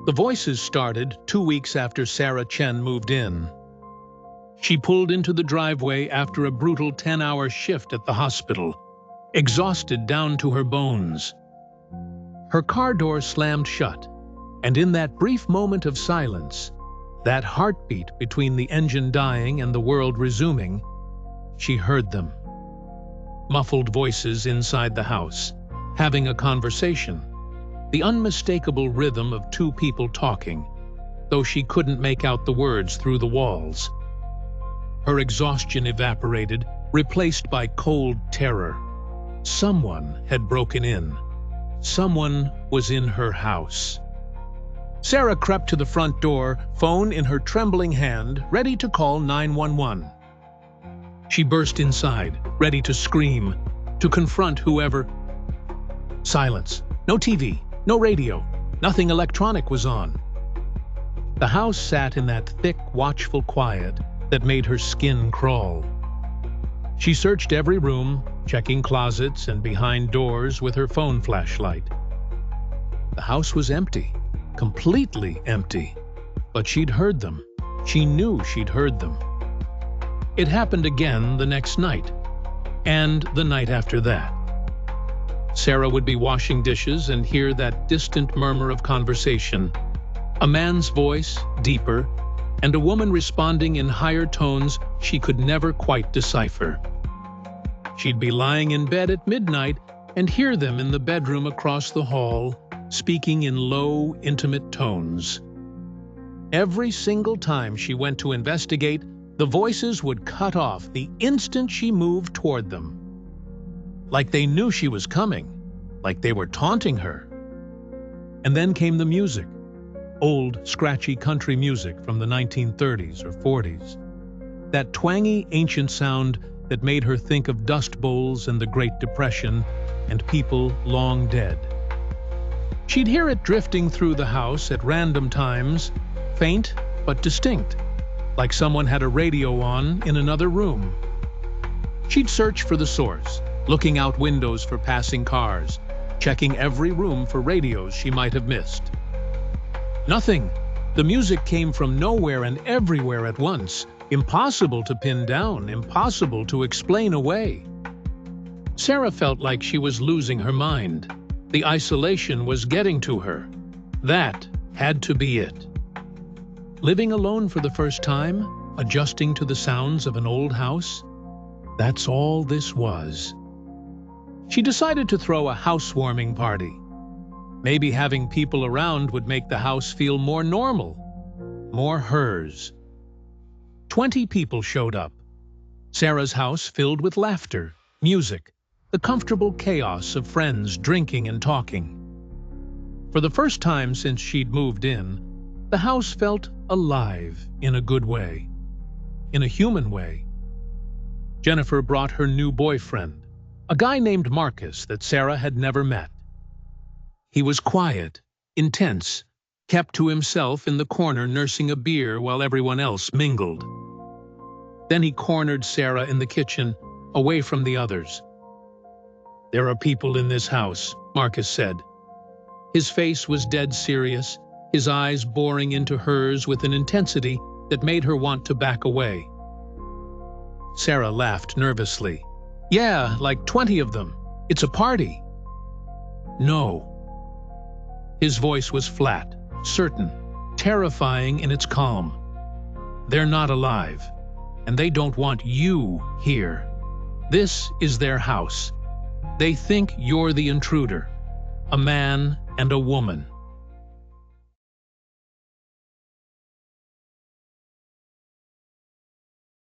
The voices started 2 weeks after Sarah Chen moved in. She pulled into the driveway after a brutal 10-hour shift at the hospital, exhausted down to her bones. Her car door slammed shut, and in that brief moment of silence, that heartbeat between the engine dying and the world resuming, she heard them. Muffled voices inside the house, having a conversation, the unmistakable rhythm of two people talking, though she couldn't make out the words through the walls. Her exhaustion evaporated, replaced by cold terror. Someone had broken in. Someone was in her house. Sarah crept to the front door, phone in her trembling hand, ready to call 911. She burst inside, ready to scream, to confront whoever. Silence. No TV, no radio, nothing electronic was on. The house sat in that thick, watchful quiet that made her skin crawl. She searched every room, checking closets and behind doors with her phone flashlight. The house was empty, completely empty, but she'd heard them. She knew she'd heard them. It happened again the next night, and the night after that. Sarah would be washing dishes and hear that distant murmur of conversation, a man's voice, deeper, and a woman responding in higher tones she could never quite decipher. She'd be lying in bed at midnight and hear them in the bedroom across the hall, speaking in low, intimate tones. Every single time she went to investigate, the voices would cut off the instant she moved toward them. Like they knew she was coming, like they were taunting her. And then came the music. Old, scratchy country music from the 1930s or 40s. That twangy, ancient sound that made her think of Dust Bowls and the Great Depression and people long dead. She'd hear it drifting through the house at random times, faint but distinct, like someone had a radio on in another room. She'd search for the source, looking out windows for passing cars, checking every room for radios she might have missed. Nothing. The music came from nowhere and everywhere at once. Impossible to pin down, impossible to explain away. Sarah felt like she was losing her mind. The isolation was getting to her. That had to be it. Living alone for the first time, adjusting to the sounds of an old house, that's all this was. She decided to throw a housewarming party. Maybe having people around would make the house feel more normal, more hers. 20 people showed up. Sarah's house filled with laughter, music, the comfortable chaos of friends drinking and talking. For the first time since she'd moved in, the house felt alive in a good way, in a human way. Jennifer brought her new boyfriend, a guy named Marcus that Sarah had never met. He was quiet, intense, kept to himself in the corner nursing a beer while everyone else mingled. Then he cornered Sarah in the kitchen, away from the others. "There are people in this house," Marcus said. His face was dead serious, his eyes boring into hers with an intensity that made her want to back away. Sarah laughed nervously. "Yeah, like 20 of them. It's a party." "No." His voice was flat, certain, terrifying in its calm. "They're not alive, and they don't want you here. This is their house. They think you're the intruder, a man and a woman."